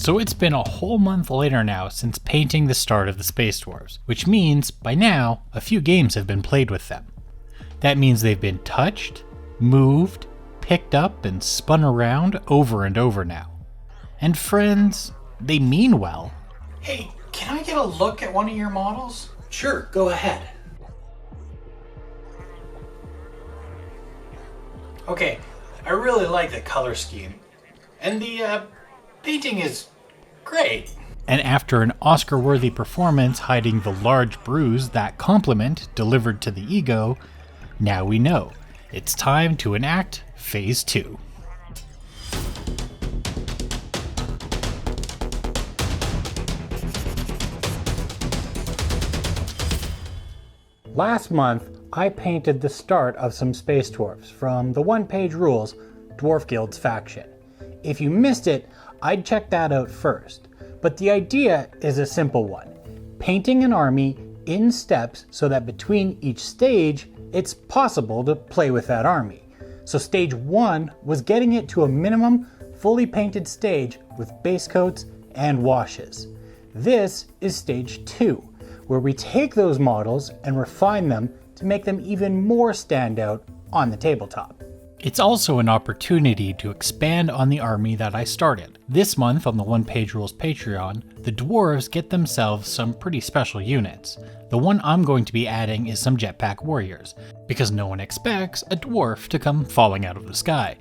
So it's been a whole month later now since painting the start of the Space Dwarfs, which means, by now, a few games have been played with them. That means they've been touched, moved, picked up, and spun around over and over now. And friends, they mean well. Hey, can I get a look at one of your models? Sure, go ahead. Okay, I really like the color scheme. And the painting is great. And after an Oscar-worthy performance hiding the large bruise that compliment delivered to the ego, now we know. It's time to enact Phase 2. Last month, I painted the start of some Space Dwarfs from the one-page rules Dwarf Guild's faction. If you missed it, I'd check that out first. But the idea is a simple one. Painting an army in steps so that between each stage, it's possible to play with that army. So stage 1 was getting it to a minimum fully painted stage with base coats and washes. This is stage 2, where we take those models and refine them to make them even more standout on the tabletop. It's also an opportunity to expand on the army that I started. This month on the One Page Rules Patreon, the dwarves get themselves some pretty special units. The one I'm going to be adding is some jetpack warriors, because no one expects a dwarf to come falling out of the sky.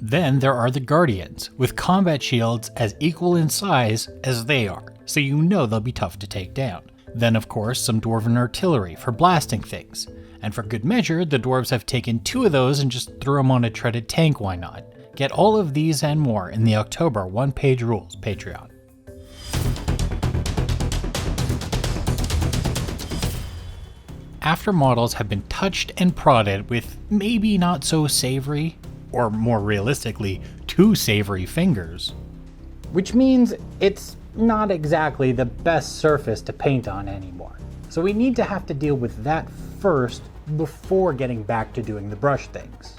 Then there are the guardians, with combat shields as equal in size as they are, so you know they'll be tough to take down. Then of course some dwarven artillery for blasting things. And for good measure, the dwarves have taken 2 of those and just threw them on a treaded tank, why not? Get all of these and more in the October One Page Rules Patreon. After models have been touched and prodded with maybe not so savory, or more realistically, too savory fingers, which means it's not exactly the best surface to paint on anymore. So we need to have to deal with that first before getting back to doing the brush things.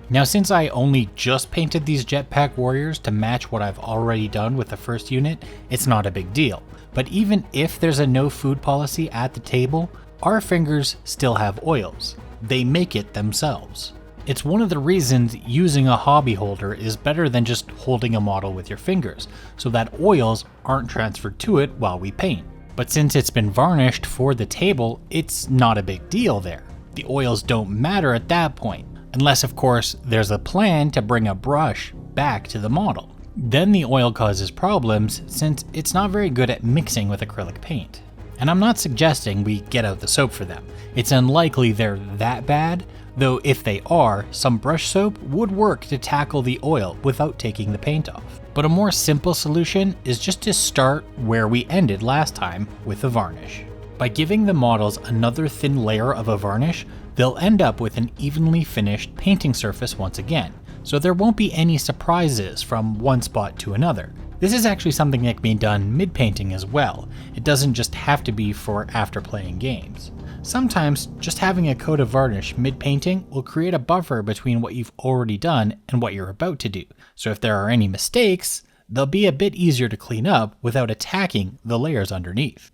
Now since I only just painted these jetpack warriors to match what I've already done with the first unit, it's not a big deal. But even if there's a no food policy at the table, our fingers still have oils. They make it themselves. It's one of the reasons using a hobby holder is better than just holding a model with your fingers, so that oils aren't transferred to it while we paint. But since it's been varnished for the table, it's not a big deal there. The oils don't matter at that point, unless of course there's a plan to bring a brush back to the model. Then the oil causes problems since it's not very good at mixing with acrylic paint. And I'm not suggesting we get out the soap for them. It's unlikely they're that bad, though if they are, some brush soap would work to tackle the oil without taking the paint off. But a more simple solution is just to start where we ended last time with a varnish. By giving the models another thin layer of a varnish, they'll end up with an evenly finished painting surface once again, so there won't be any surprises from one spot to another. This is actually something that can be done mid-painting as well. It doesn't just have to be for after playing games. Sometimes just having a coat of varnish mid-painting will create a buffer between what you've already done and what you're about to do, so if there are any mistakes, they'll be a bit easier to clean up without attacking the layers underneath.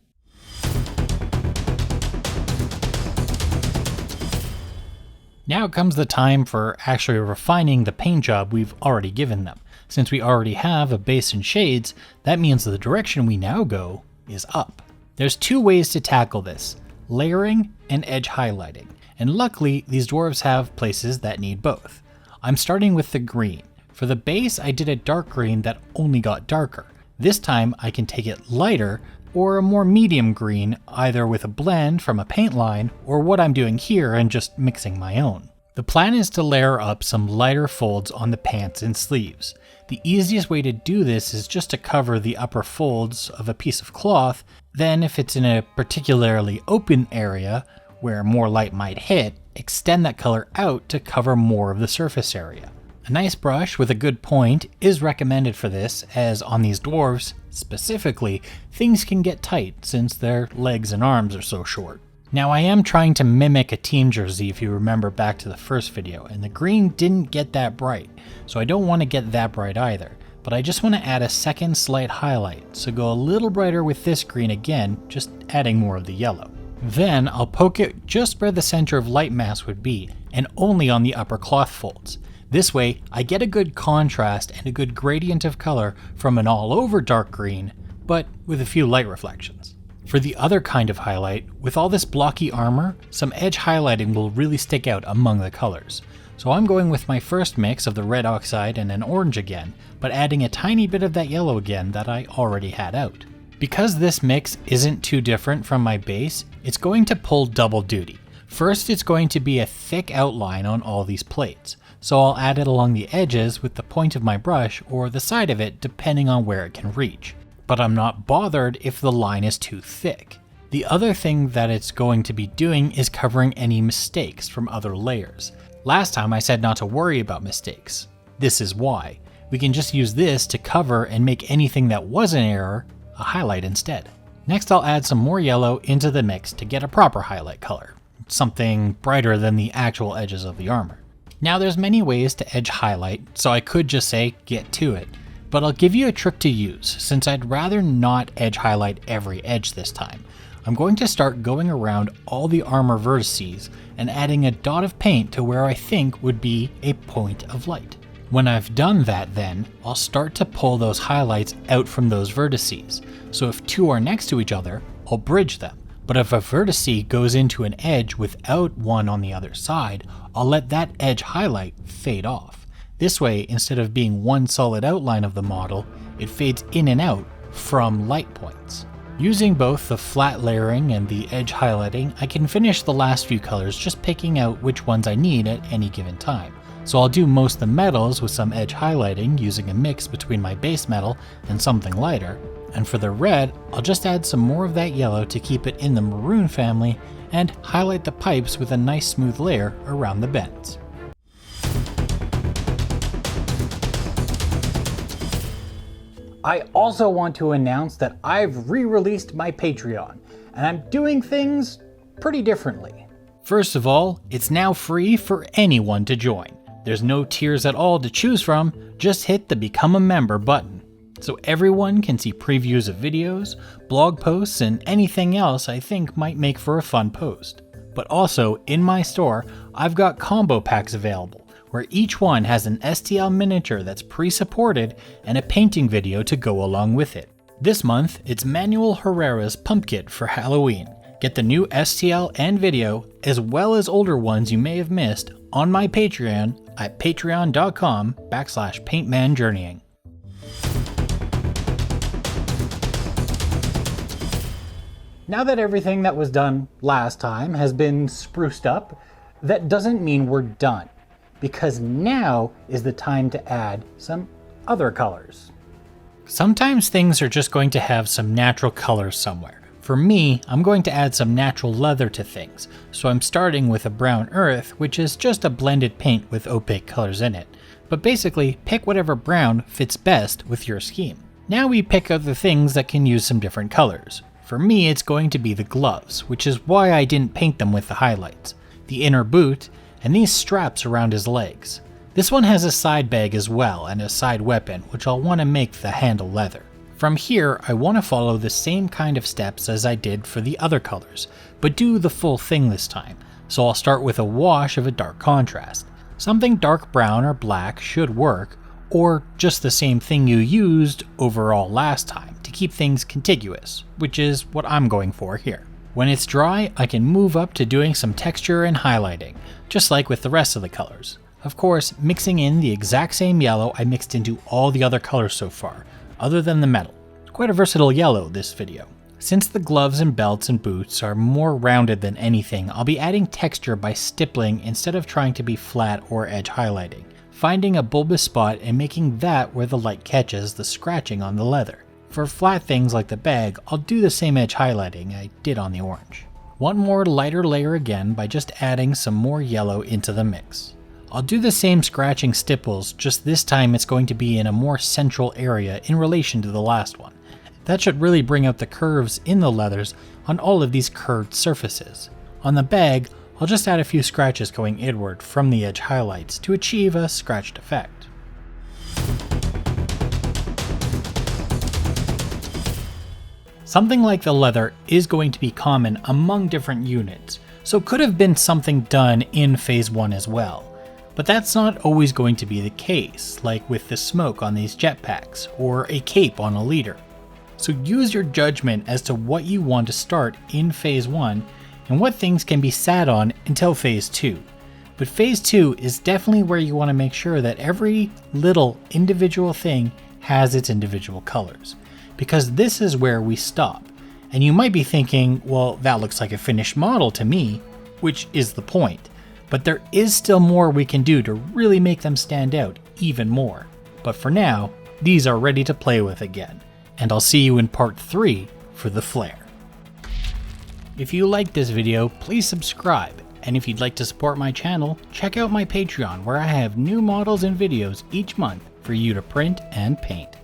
Now comes the time for actually refining the paint job we've already given them. Since we already have a base and shades, that means the direction we now go is up. There's 2 ways to tackle this, layering and edge highlighting, and luckily these dwarves have places that need both. I'm starting with the green. For the base I did a dark green that only got darker. This time I can take it lighter or a more medium green, either with a blend from a paint line or what I'm doing here and just mixing my own. The plan is to layer up some lighter folds on the pants and sleeves. The easiest way to do this is just to cover the upper folds of a piece of cloth, then if it's in a particularly open area where more light might hit, extend that color out to cover more of the surface area. A nice brush with a good point is recommended for this, as on these dwarves specifically, things can get tight since their legs and arms are so short. Now I am trying to mimic a team jersey if you remember back to the first video, and the green didn't get that bright, so I don't want to get that bright either. but I just want to add a second slight highlight, so go a little brighter with this green again, just adding more of the yellow. Then I'll poke it just where the center of light mass would be, and only on the upper cloth folds. This way, I get a good contrast and a good gradient of color from an all-over dark green, but with a few light reflections. For the other kind of highlight, with all this blocky armor, some edge highlighting will really stick out among the colors. So I'm going with my first mix of the red oxide and an orange again, but adding a tiny bit of that yellow again that I already had out. Because this mix isn't too different from my base, it's going to pull double duty. First, it's going to be a thick outline on all these plates, so I'll add it along the edges with the point of my brush or the side of it depending on where it can reach. But I'm not bothered if the line is too thick. The other thing that it's going to be doing is covering any mistakes from other layers. Last time I said not to worry about mistakes. This is why. We can just use this to cover and make anything that was an error a highlight instead. Next I'll add some more yellow into the mix to get a proper highlight color, something brighter than the actual edges of the armor. Now there's many ways to edge highlight, so I could just say get to it, but I'll give you a trick to use since I'd rather not edge highlight every edge this time. I'm going to start going around all the armor vertices and adding a dot of paint to where I think would be a point of light. When I've done that then, I'll start to pull those highlights out from those vertices. So if two are next to each other, I'll bridge them. But if a vertice goes into an edge without one on the other side, I'll let that edge highlight fade off. This way, instead of being one solid outline of the model, it fades in and out from light points. Using both the flat layering and the edge highlighting, I can finish the last few colors just picking out which ones I need at any given time. So I'll do most of the metals with some edge highlighting using a mix between my base metal and something lighter, and for the red, I'll just add some more of that yellow to keep it in the maroon family and highlight the pipes with a nice smooth layer around the bends. I also want to announce that I've re-released my Patreon, and I'm doing things pretty differently. First of all, it's now free for anyone to join. There's no tiers at all to choose from, just hit the Become a Member button. So everyone can see previews of videos, blog posts, and anything else I think might make for a fun post. But also, in my store, I've got combo packs available, where each one has an STL miniature that's pre-supported and a painting video to go along with it. This month, it's Manuel Herrera's Pump Kit for Halloween. Get the new STL and video, as well as older ones you may have missed, on my Patreon at patreon.com/Paintman Journeying. Now that everything that was done last time has been spruced up, that doesn't mean we're done, because now is the time to add some other colors. Sometimes things are just going to have some natural colors somewhere. For me, I'm going to add some natural leather to things, so I'm starting with a brown earth, which is just a blended paint with opaque colors in it. But basically, pick whatever brown fits best with your scheme. Now we pick other things that can use some different colors. For me, it's going to be the gloves, which is why I didn't paint them with the highlights, the inner boot, and these straps around his legs. This one has a side bag as well and a side weapon, which I'll want to make the handle leather. From here, I want to follow the same kind of steps as I did for the other colors, but do the full thing this time. So I'll start with a wash of a dark contrast. Something dark brown or black should work, or just the same thing you used overall last time to keep things contiguous, which is what I'm going for here. When it's dry, I can move up to doing some texture and highlighting, just like with the rest of the colors. Of course, mixing in the exact same yellow I mixed into all the other colors so far, other than the metal. Quite a versatile yellow this video. Since the gloves and belts and boots are more rounded than anything, I'll be adding texture by stippling instead of trying to be flat or edge highlighting, finding a bulbous spot and making that where the light catches the scratching on the leather. For flat things like the bag, I'll do the same edge highlighting I did on the orange. One more lighter layer again by just adding some more yellow into the mix. I'll do the same scratching stipples, just this time it's going to be in a more central area in relation to the last one. That should really bring out the curves in the leathers on all of these curved surfaces. On the bag, I'll just add a few scratches going inward from the edge highlights to achieve a scratched effect. Something like the leather is going to be common among different units, so could have been something done in Phase 1 as well. But that's not always going to be the case, like with the smoke on these jetpacks, or a cape on a leader. So use your judgment as to what you want to start in Phase 1, and what things can be sat on until Phase 2. But Phase 2 is definitely where you want to make sure that every little individual thing has its individual colors, because this is where we stop. And you might be thinking, well, that looks like a finished model to me, which is the point. But there is still more we can do to really make them stand out even more. But for now, these are ready to play with again. And I'll see you in part 3 for the flare. If you liked this video, please subscribe. And if you'd like to support my channel, check out my Patreon where I have new models and videos each month for you to print and paint.